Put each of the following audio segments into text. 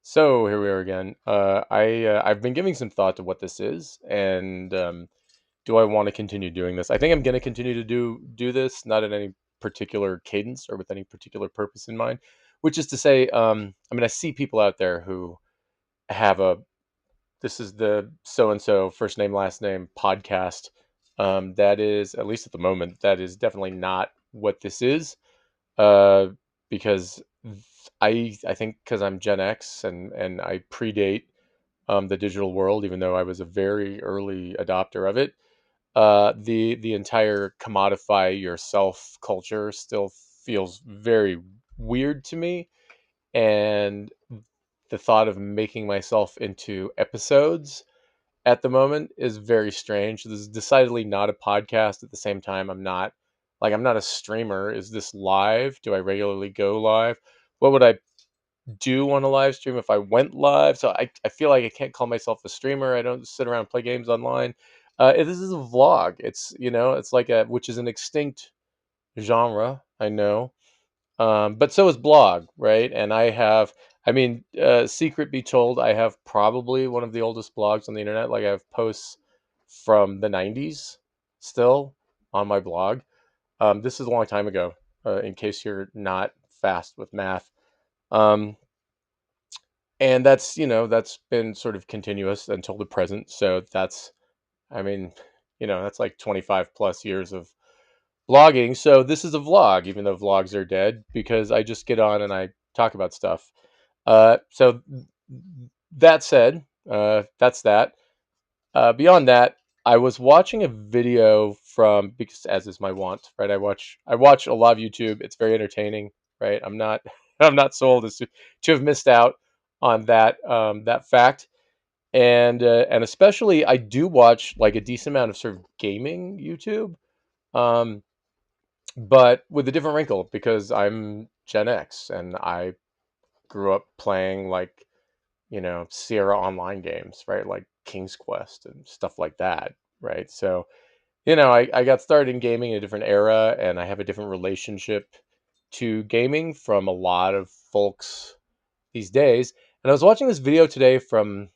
So here we are again. I've been giving some thought to what this is, and do I want to continue doing this? I think I'm going to continue to do this, not in any particular cadence or with any particular purpose in mind. Which is to say, I mean, I see people out there who have a this is the so and so first name last name podcast. That is, at least at the moment, that is definitely not what this is. Uh, because I think because I'm Gen X and I predate the digital world, even though I was a very early adopter of it. The entire commodify yourself culture still feels very weird to me, and the thought of making myself into episodes at the moment is very strange. This is decidedly not a podcast. At the same time, I'm not a streamer. Is this live? Do I regularly go live? What would I do on a live stream if I went live? So I feel like I can't call myself a streamer. I don't sit around and play games online. This is a vlog. It's like which is an extinct genre, I know. But so is blog, right? And I mean, secret be told, I have probably one of the oldest blogs on the internet. Like I have posts from the 90s still on my blog. This is a long time ago, in case you're not fast with math. Um, and that's been sort of continuous until the present. So I mean, that's like 25 plus years of vlogging. So this is a vlog, even though vlogs are dead, because I just get on and I talk about stuff. So that said, that's that. Beyond that, I was watching a video from, because as is my want, right? I watch a lot of YouTube. It's very entertaining, right? I'm not I'm not sold as to have missed out on that fact. And especially I do watch like a decent amount of sort of gaming YouTube. Um, but with a different wrinkle because I'm Gen X and I grew up playing like, Sierra Online games, right? Like King's Quest and stuff like that, right? So, I got started in gaming in a different era and I have a different relationship to gaming from a lot of folks these days. And I was watching this video today from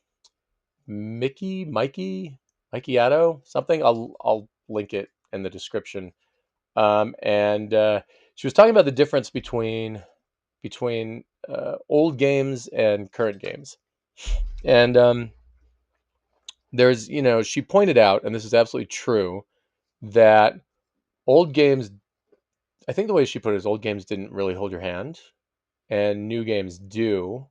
Mikey Addo, something. I'll link it in the description. And she was talking about the difference between old games and current games. And she pointed out, and this is absolutely true, that old games. I think the way she put it is, old games didn't really hold your hand, and new games do.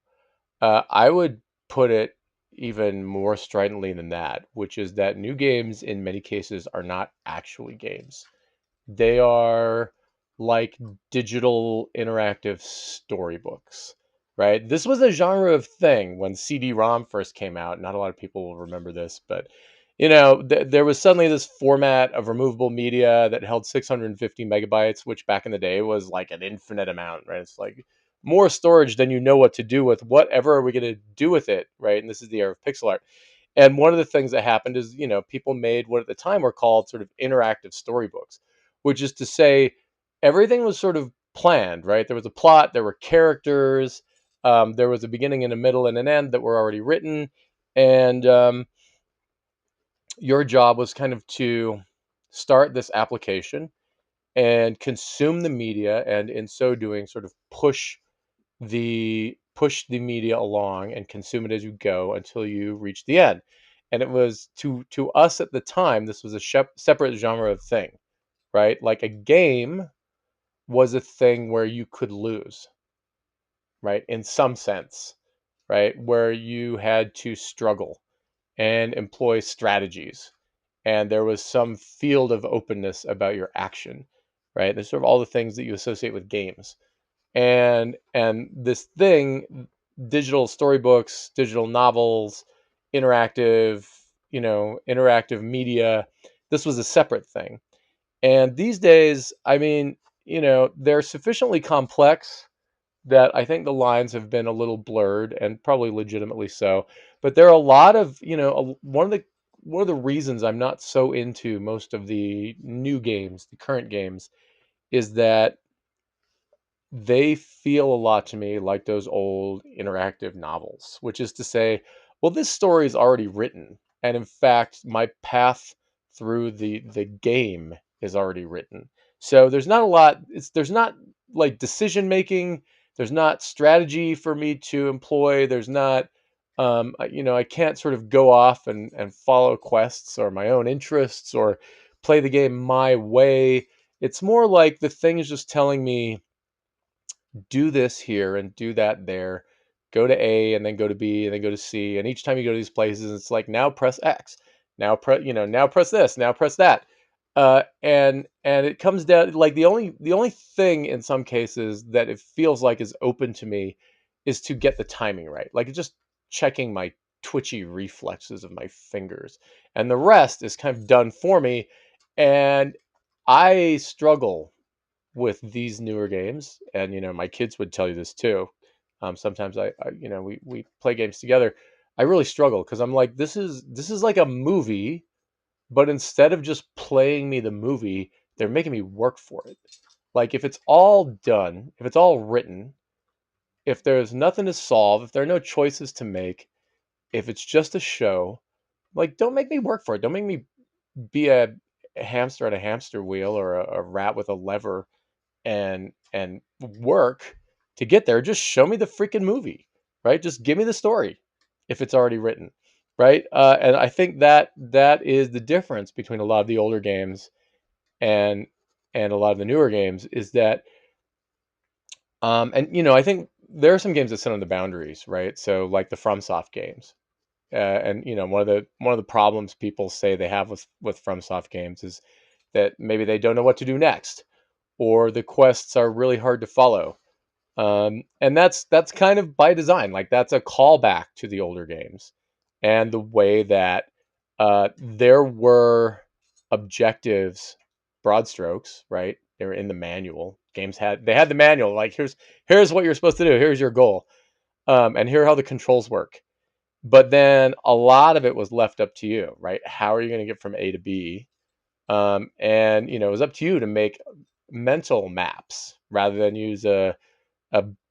I would put it even more stridently than that, which is that new games, in many cases, are not actually games. They are like digital interactive storybooks, right? This was a genre of thing when CD-ROM first came out. Not a lot of people will remember this, but there was suddenly this format of removable media that held 650 megabytes, which back in the day was like an infinite amount, right? It's like more storage than you know what to do with. Whatever are we going to do with it, right? And this is the era of pixel art. And one of the things that happened is, people made what at the time were called sort of interactive storybooks, which is to say everything was sort of planned, right? There was a plot, there were characters, there was a beginning and a middle and an end that were already written. And your job was kind of to start this application and consume the media, and in so doing, sort of push the media along and consume it as you go until you reach the end. And it was to us at the time, this was a separate genre of thing, right? Like a game was a thing where you could lose, right? In some sense, right? Where you had to struggle and employ strategies, and there was some field of openness about your action, right? There's sort of all the things that you associate with games. And this thing, digital storybooks, digital novels, interactive, interactive media, this was a separate thing. And these days, I mean, they're sufficiently complex that I think the lines have been a little blurred, and probably legitimately so. But there are a lot of, one of the reasons I'm not so into most of the new games, the current games, is that they feel a lot to me like those old interactive novels, which is to say, well, this story is already written, and in fact, my path through the game is already written. So there's not a lot. There's not like decision making. There's not strategy for me to employ. There's not, I can't sort of go off and follow quests or my own interests or play the game my way. It's more like the thing is just telling me do this here and do that there. Go to A and then go to B and then go to C. And each time you go to these places, it's like now press X. Now press, now press this. Now press that. And it comes down like the only thing in some cases that it feels like is open to me is to get the timing right. Like it's just checking my twitchy reflexes of my fingers. And the rest is kind of done for me. And I struggle with these newer games, and my kids would tell you this too. Sometimes we play games together. I really struggle because I'm like, this is like a movie, but instead of just playing me the movie, they're making me work for it. Like if it's all done, if it's all written, if there's nothing to solve, if there are no choices to make, if it's just a show, like don't make me work for it. Don't make me be a hamster at a hamster wheel or a rat with a lever and work to get there. Just show me the freaking movie, right? Just give me the story if it's already written, right? And I think that is the difference between a lot of the older games and a lot of the newer games is that and I think there are some games that sit on the boundaries, right? So like the FromSoft games. And one of the problems people say they have with FromSoft games is that maybe they don't know what to do next, or the quests are really hard to follow. And that's kind of by design. Like that's a callback to the older games and the way that there were objectives, broad strokes, right? They were in the manual. Games had the manual. Like here's what you're supposed to do. Here's your goal, and here are how the controls work. But then a lot of it was left up to you, right? How are you going to get from A to B? And it was up to you to make mental maps rather than use a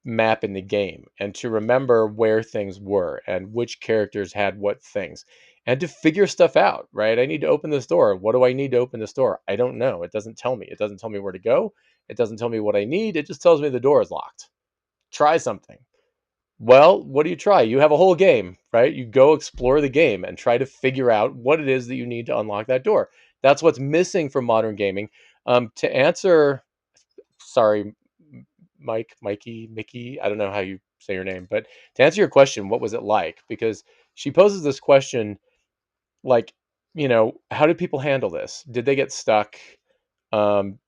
map in the game, and to remember where things were and which characters had what things, and to figure stuff out, right? I need to open this door. What do I need to open this door? I don't know. It doesn't tell me. It doesn't tell me where to go. It doesn't tell me what I need. It just tells me the door is locked. Try something. Well, what do you try? You have a whole game, right? You go explore the game and try to figure out what it is that you need to unlock that door. That's what's missing from modern gaming. To answer, sorry, Mickey, I don't know how you say your name, but to answer your question, what was it like? Because she poses this question like, how did people handle this? Did they get stuck? Um,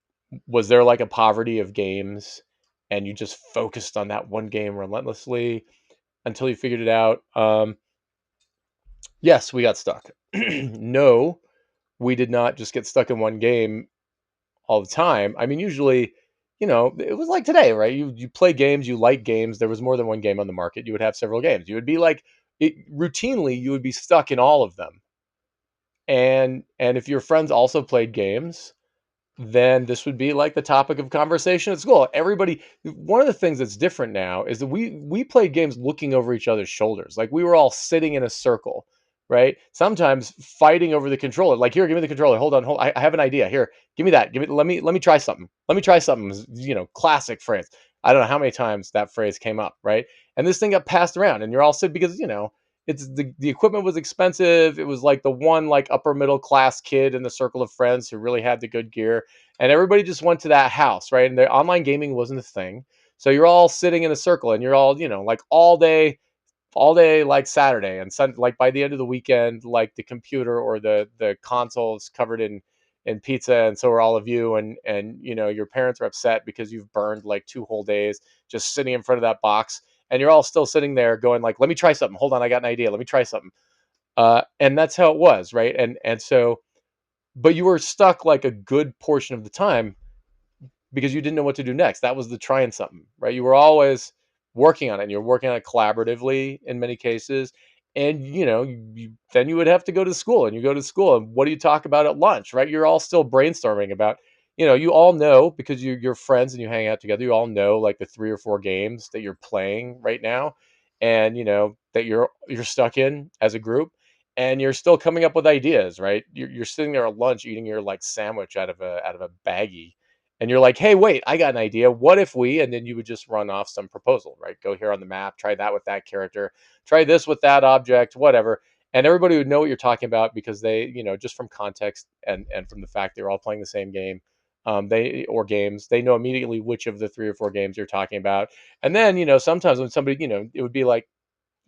was there like a poverty of games and you just focused on that one game relentlessly until you figured it out? Yes, we got stuck. No, we did not just get stuck in one game all the time. I mean, usually, it was like today, right? You play games, you like games. There was more than one game on the market. You would have several games. You would be like routinely, you would be stuck in all of them. And if your friends also played games, then this would be like the topic of conversation at school. Everybody, one of the things that's different now is that we played games looking over each other's shoulders. Like we were all sitting in a circle, right? Sometimes fighting over the controller. Like, here, give me the controller. Hold on, hold. I have an idea. Here, give me that. Give me. Let me try something. Let me try something. Classic phrase. I don't know how many times that phrase came up, right? And this thing got passed around, and you're all sitting because it's the equipment was expensive. It was like the one like upper middle class kid in the circle of friends who really had the good gear, and everybody just went to that house, right? And the online gaming wasn't a thing, so you're all sitting in a circle, and you're all like all day like Saturday and Sunday. Like by the end of the weekend, like the computer or the console is covered in pizza, and so are all of you, and your parents are upset because you've burned like 2 whole days just sitting in front of that box, and you're all still sitting there going like, let me try something. Hold on, I got an idea. Let me try something. And that's how it was, right? And so, but you were stuck like a good portion of the time because you didn't know what to do next. That was the trying something, right? You were always working on it, and you're working on it collaboratively in many cases. And then you would have to go to school, and you go to school, and what do you talk about at lunch, right? You're all still brainstorming about, you all know because you're friends and you hang out together. You all know like the 3 or 4 games that you're playing right now, and that you're stuck in as a group, and you're still coming up with ideas, right? You're sitting there at lunch eating your like sandwich out of a baggie, and you're like, hey, wait, I got an idea. What if we? And then you would just run off some proposal, right? Go here on the map, try that with that character, try this with that object, whatever, and everybody would know what you're talking about because they, just from context and from the fact they're all playing the same game, they or games, they know immediately which of the 3 or 4 games you're talking about. And then, sometimes when somebody, it would be like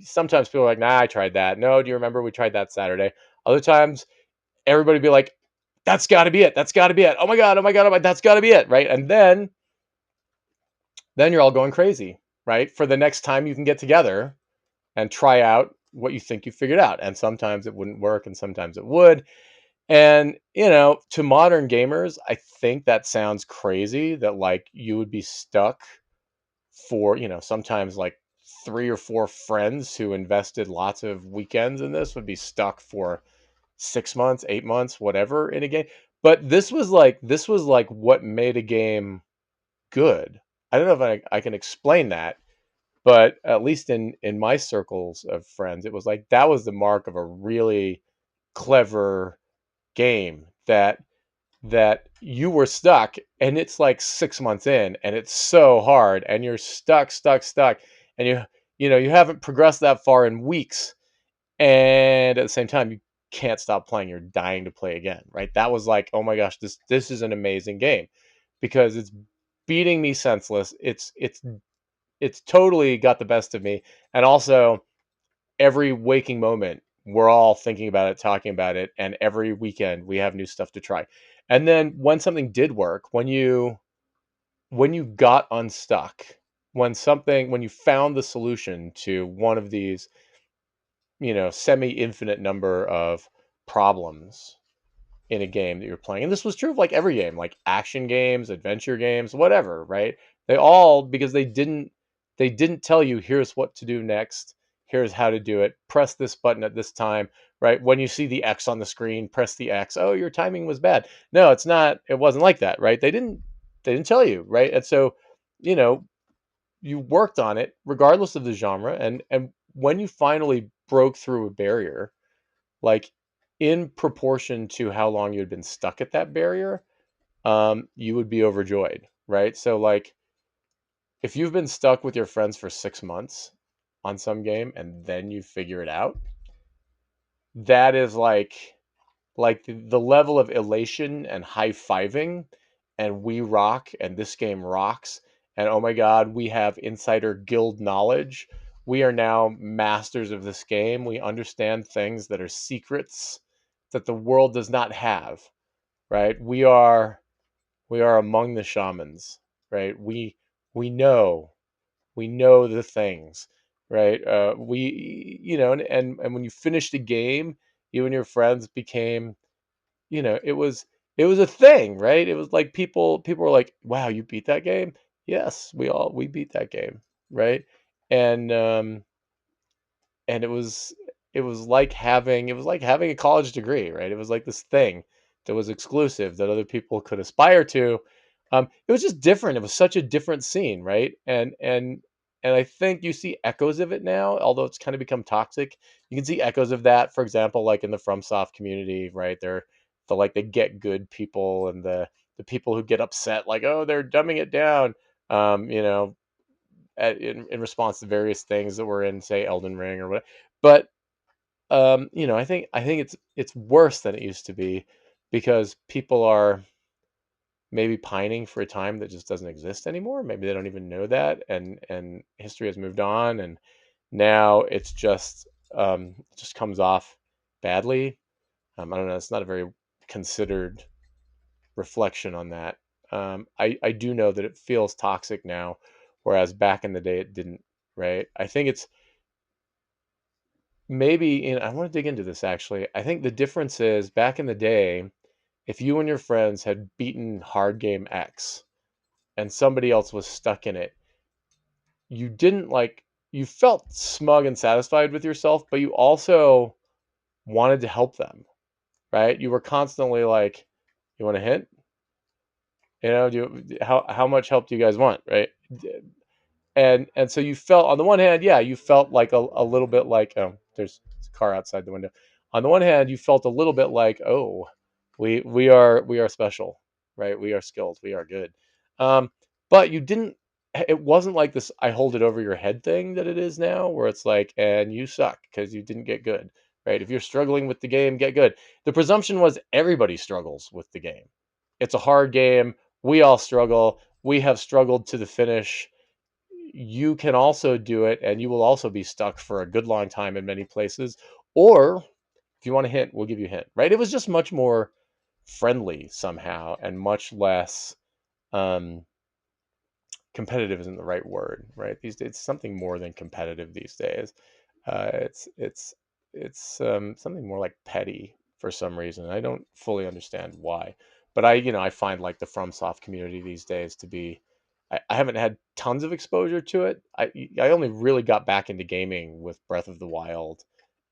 sometimes people are like, nah, I tried that. No, do you remember we tried that Saturday? Other times, everybody would be like, that's got to be it. That's got to be it. Oh my god. Oh my god. Oh my, that's got to be it. Right. And then you're all going crazy, right? For the next time you can get together and try out what you think you figured out. And sometimes it wouldn't work, and sometimes it would. And, to modern gamers, I think that sounds crazy that like you would be stuck for, sometimes like 3 or 4 friends who invested lots of weekends in this would be stuck for 6 months, 8 months, whatever in a game. But this was like what made a game good. I don't know if I can explain that, but at least in my circles of friends, it was like that was the mark of a really clever game that you were stuck, and it's like 6 months in and it's so hard and you're stuck, and you haven't progressed that far in weeks, and at the same time you can't stop playing. You're dying to play again, right? That was like, oh my gosh, this is an amazing game because it's beating me senseless. It's totally got the best of me, and also every waking moment we're all thinking about it, talking about it, and every weekend we have new stuff to try. And then when something did work, when you got unstuck, when you found the solution to one of these, semi-infinite number of problems in a game that you're playing. And this was true of like every game, like action games, adventure games, whatever, right? They all, because they didn't tell you here's what to do next, here's how to do it. Press this button at this time, right? When you see the X on the screen, press the X. Oh, your timing was bad. No, it's not. It wasn't like that, right? They didn't tell you, right? And so, you know, you worked on it regardless of the genre, and when you finally broke through a barrier, like in proportion to how long you had been stuck at that barrier, you would be overjoyed, right? So like if you've been stuck with your friends for 6 months on some game and then you figure it out, that is like the level of elation and high-fiving and we rock and this game rocks and oh my god, we have insider guild knowledge. We are now masters of this game. We understand things that are secrets that the world does not have, right? We are among the shamans, right? We know the things, right? And when you finished a game, you and your friends became, it was a thing, right? It was like people were like, "Wow, you beat that game?" Yes, we beat that game, right? And it was like having a college degree, right? It was like this thing that was exclusive that other people could aspire to. It was just different. It was such a different scene, right? And I think you see echoes of it now, although it's kind of become toxic. You can see echoes of that, for example, like in the FromSoft community, right? They're the get good people and the people who get upset, like, oh, they're dumbing it down. Um, you know, in response to various things that were in, say, Elden Ring or what. But I think it's worse than it used to be because people are maybe pining for a time that just doesn't exist anymore. Maybe they don't even know that, and history has moved on, and now it just comes off badly. I don't know. It's not a very considered reflection on that. I do know that it feels toxic now, whereas back in the day it didn't. Right? I think it's maybe, I want to dig into this actually. I think the difference is back in the day, if you and your friends had beaten hard game X and somebody else was stuck in it, you didn't like, you felt smug and satisfied with yourself, but you also wanted to help them, right? You were constantly like, you want a hint? You know, how much help do you guys want, right? And so you felt, on the one hand, yeah, you felt like a little bit like, oh, there's a car outside the window. On the one hand, you felt a little bit like, oh, we are special, right? We are skilled, we are good. um but you didn't, it wasn't like this I hold it over your head thing that it is now, where it's like, and you suck because you didn't get good, right? If you're struggling with the game, get good. The presumption was everybody struggles with the game. It's a hard game. We all struggle. We have struggled to the finish. You can also do it, and you will also be stuck for a good long time in many places. Or if you want a hint, we'll give you a hint, right? It was just much more friendly somehow, and much less, um, competitive isn't the right word, right? These days, it's something more than competitive these days. It's something more like petty for some reason. I don't fully understand why, but I find like the FromSoft community these days to be. I haven't had tons of exposure to it. I only really got back into gaming with Breath of the Wild,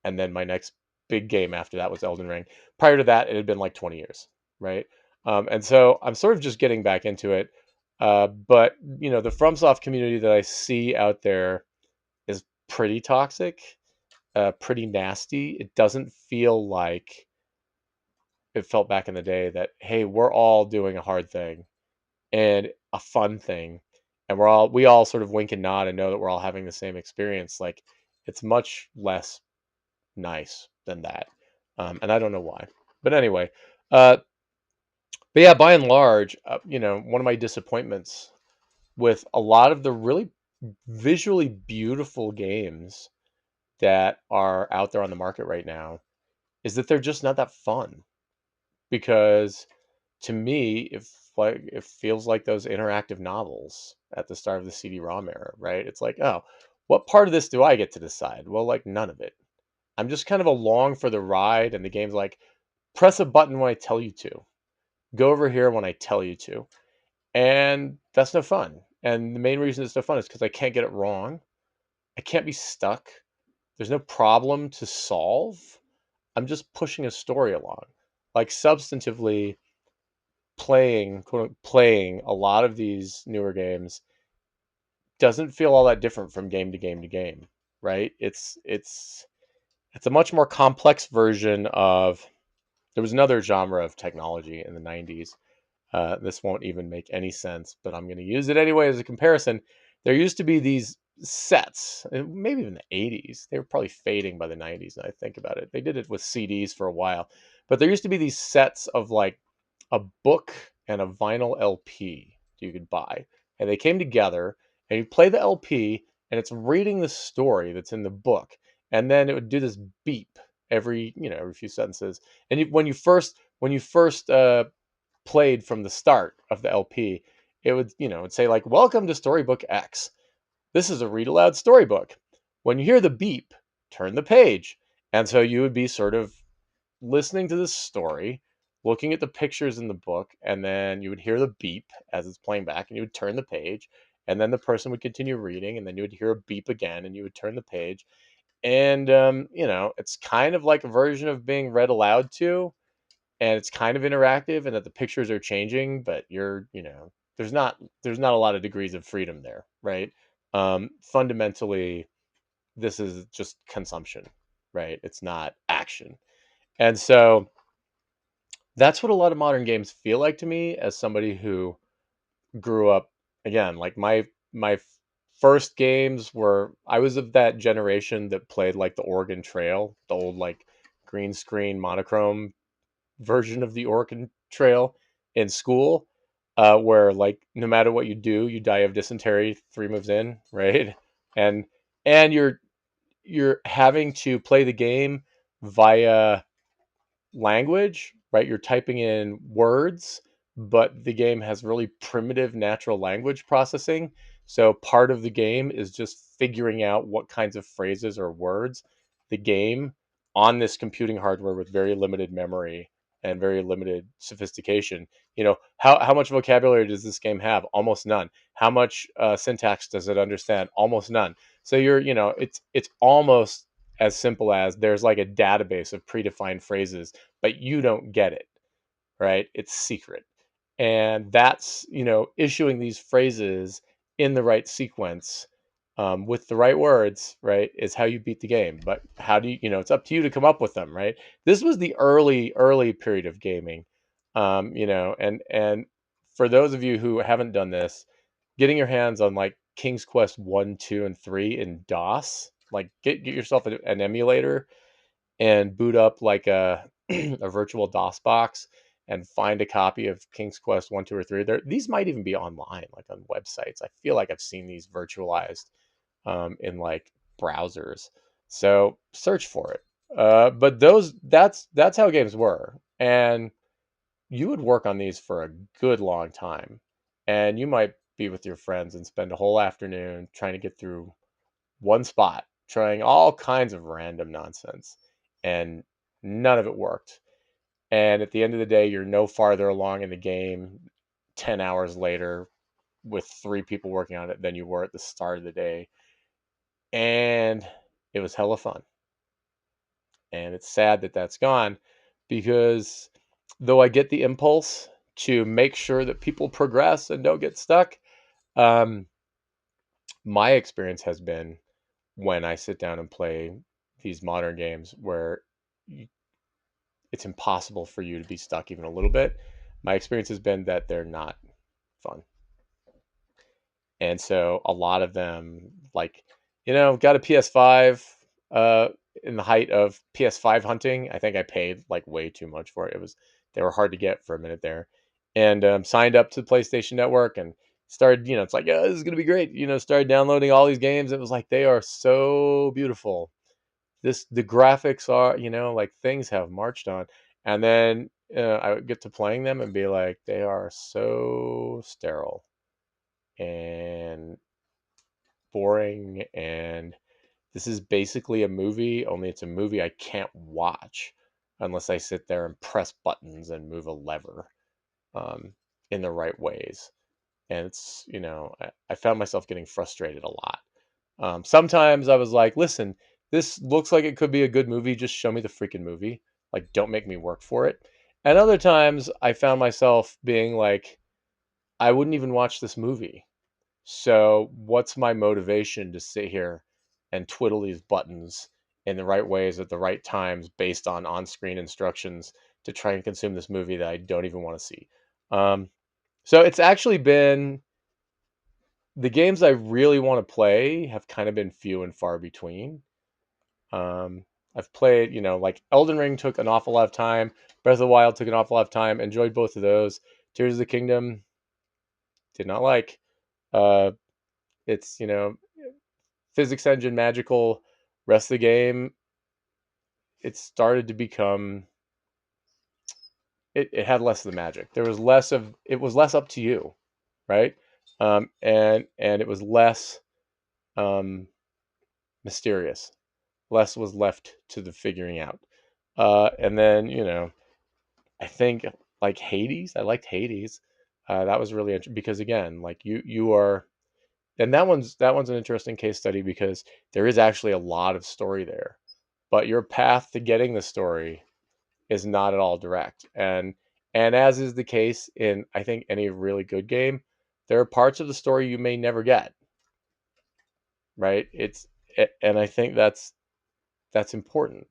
and then my next big game after that was Elden Ring. Prior to that, it had been like 20 years, right? And so I'm sort of just getting back into it. But the FromSoft community that I see out there is pretty toxic, pretty nasty. It doesn't feel like it felt back in the day that, hey, we're all doing a hard thing and a fun thing, and we all sort of wink and nod and know that we're all having the same experience. Like, it's much less nice than that, and I don't know why. But anyway, uh, but yeah, by and large, one of my disappointments with a lot of the really visually beautiful games that are out there on the market right now is that they're just not that fun. Because to me, it feels like those interactive novels at the start of the CD-ROM era, right? It's like, oh, what part of this do I get to decide? Well, like, none of it. I'm just kind of along for the ride, and the game's like, press a button when I tell you to, go over here when I tell you to, and that's no fun. And the main reason it's no fun is because I can't get it wrong. I can't be stuck. There's no problem to solve. I'm just pushing a story along. Like, substantively, playing, quote unquote, playing a lot of these newer games doesn't feel all that different from game to game to game, right? It's a much more complex version of. There was another genre of technology in the 90s. This won't even make any sense, but I'm going to use it anyway as a comparison. There used to be these sets, maybe even the 80s. They were probably fading by the 90s. And I think about it. They did it with CDs for a while, but there used to be these sets of like a book and a vinyl LP you could buy, and they came together, and you play the LP, and it's reading the story that's in the book, and then it would do this beep every few sentences. And when you first played from the start of the LP, it'd say like, "Welcome to Storybook X. This is a read aloud storybook. When you hear the beep, turn the page." And so you would be sort of listening to this story, looking at the pictures in the book, and then you would hear the beep as it's playing back, and you would turn the page, and then the person would continue reading, and then you would hear a beep again, and you would turn the page. And it's kind of like a version of being read aloud to, and it's kind of interactive, and that the pictures are changing, but there's not a lot of degrees of freedom there, right? Fundamentally, this is just consumption, right? It's not action. And so that's what a lot of modern games feel like to me, as somebody who grew up, again, like my first games were, I was of that generation that played like the Oregon Trail, the old like green screen monochrome version of the Oregon Trail in school, where like no matter what you do, you die of dysentery 3 moves in, right? And and you're having to play the game via language, right? You're typing in words, but the game has really primitive natural language processing. So part of the game is just figuring out what kinds of phrases or words the game, on this computing hardware with very limited memory and very limited sophistication. How much vocabulary does this game have? Almost none. How much syntax does it understand? Almost none. So it's almost as simple as there's like a database of predefined phrases, but you don't get it, right? It's secret. and that's, issuing these phrases in the right sequence, with the right words, right, is how you beat the game. But how do it's up to you to come up with them, right? This was the early period of gaming, and for those of you who haven't done this, getting your hands on like King's Quest 1, 2, and 3 in DOS, like get yourself an emulator and boot up like a a virtual DOS box and find a copy of King's Quest 1, 2, or 3. These might even be online, like on websites. I feel like I've seen these virtualized, in like browsers. So search for it. But that's how games were, and you would work on these for a good long time, and you might be with your friends and spend a whole afternoon trying to get through one spot, trying all kinds of random nonsense, and none of it worked. And at the end of the day, you're no farther along in the game 10 hours later with three people working on it than you were at the start of the day. And it was hella fun. And it's sad that that's gone, because though I get the impulse to make sure that people progress and don't get stuck, um, my experience has been when I sit down and play these modern games where you, it's impossible for you to be stuck even a little bit. My experience has been that they're not fun. And so a lot of them, like, got a PS5, uh, in the height of PS5 hunting. I think I paid like way too much for it. They were hard to get for a minute there, and signed up to the PlayStation Network and started. It's like, yeah, this is gonna be great. Started downloading all these games. It was like they are so beautiful. The graphics are, like things have marched on, and then I would get to playing them and be like, they are so sterile and boring, and this is basically a movie, only it's a movie I can't watch unless I sit there and press buttons and move a lever, um, in the right ways. And it's, I found myself getting frustrated a lot. Sometimes I was like, listen, this looks like it could be a good movie. Just show me the freaking movie. Like, don't make me work for it. And other times I found myself being like, I wouldn't even watch this movie. So, what's my motivation to sit here and twiddle these buttons in the right ways at the right times based on screen instructions to try and consume this movie that I don't even want to see? Um, so, it's actually been the games I really want to play have kind of been few and far between. Um, I've played, like Elden Ring took an awful lot of time, Breath of the Wild took an awful lot of time, enjoyed both of those. Tears of the Kingdom, did not like. Uh, it's, physics engine magical. Rest of the game, it started to become, it had less of the magic. There was less of it was less up to you, right? And it was less, um, mysterious. Less was left to the figuring out. And then, I think like Hades. I liked Hades. That was really interesting because again, like you are, and that one's an interesting case study because there is actually a lot of story there, but your path to getting the story is not at all direct. And as is the case in I think any really good game, there are parts of the story you may never get, right? And I think that's important.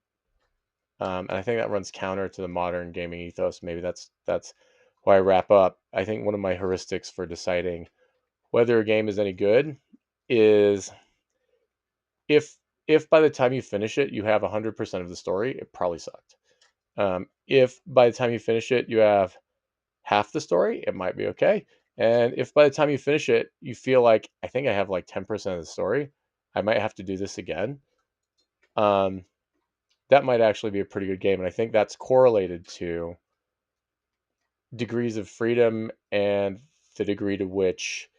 And I think that runs counter to the modern gaming ethos. Maybe that's why I wrap up. I think one of my heuristics for deciding whether a game is any good is if if by the time you finish it you have 100% of the story, it probably sucked. If by the time you finish it you have half the story, it might be okay. And if by the time you finish it you feel like I think I have like 10% of the story, I might have to do this again. Um, that might actually be a pretty good game, and I think that's correlated to degrees of freedom and the degree to which,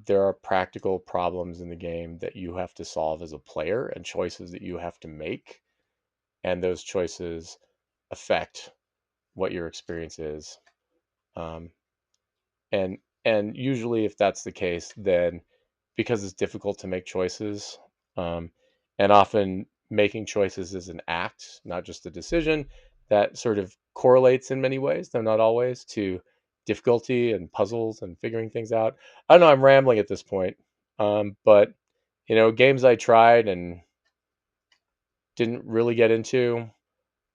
there are practical problems in the game that you have to solve as a player and choices that you have to make, and those choices affect what your experience is. Um, and usually, if that's the case, then because it's difficult to make choices, um, and often making choices is an act, not just a decision, that sort of correlates in many ways, though not always, to difficulty and puzzles and figuring things out. I don't know. I'm rambling at this point, but games I tried and didn't really get into.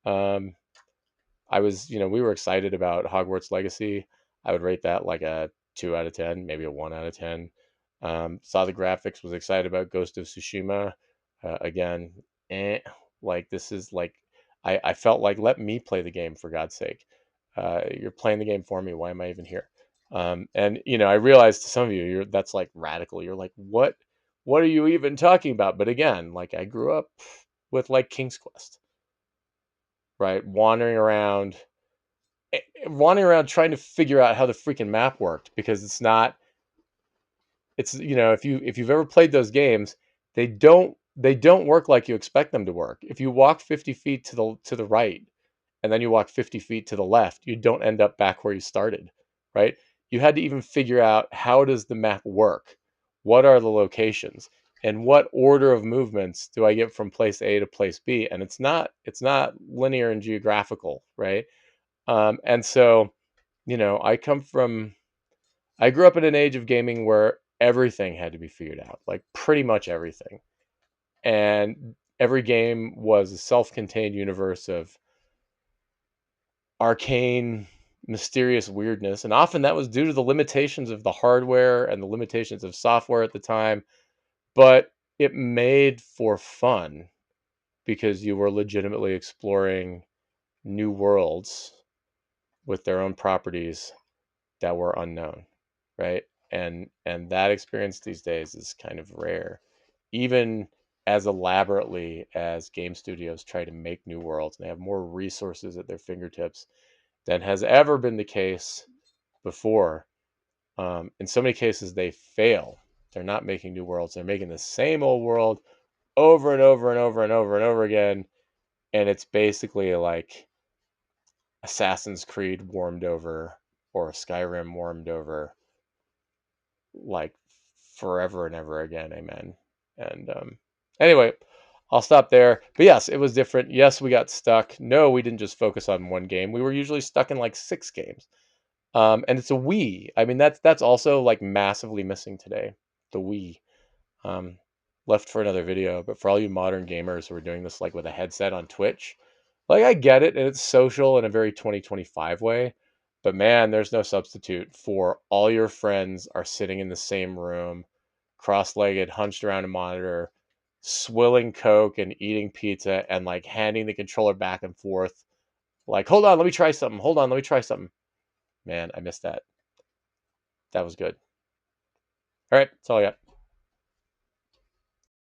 Um, we were excited about Hogwarts Legacy. I would rate that like a 2 out of 10, maybe a 1 out of 10. Saw the graphics, was excited about Ghost of Tsushima. Again, eh, like this is like I felt like let me play the game for God's sake. You're playing the game for me. Why am I even here? And I realized to some of you, that's like radical. You're like, what are you even talking about? But again, like I grew up with like King's Quest, right? Wandering around trying to figure out how the freaking map worked, because if you've ever played those games, they don't work like you expect them to work. If you walk 50 feet to the right and then you walk 50 feet to the left, you don't end up back where you started, right? You had to even figure out, how does the map work? What are the locations? And what order of movements do I get from place A to place B? And it's not linear and geographical, right? And so, I grew up in an age of gaming where everything had to be figured out, like pretty much everything. And every game was a self-contained universe of arcane, mysterious weirdness. And often that was due to the limitations of the hardware and the limitations of software at the time. But it made for fun because you were legitimately exploring new worlds with their own properties that were unknown, right? And that experience these days is kind of rare. Even as elaborately as game studios try to make new worlds, and they have more resources at their fingertips than has ever been the case before. In so many cases, they fail. They're not making new worlds. They're making the same old world over and over and over and over and over again. And it's basically like Assassin's Creed warmed over, or Skyrim warmed over, like forever and ever again. Amen. And anyway, I'll stop there. But yes, it was different. Yes, we got stuck. No, we didn't just focus on one game. We were usually stuck in like 6 games. And it's a Wii. I mean, that's also like massively missing today. The Wii. Um, Left for another video, but for all you modern gamers who are doing this like with a headset on Twitch, like I get it, and it's social in a very 2025 way. But man, there's no substitute for all your friends are sitting in the same room, cross-legged, hunched around a monitor, swilling Coke and eating pizza, and like handing the controller back and forth. Like, hold on, let me try something. Hold on, let me try something. Man, I missed that. That was good. All right, that's all I got.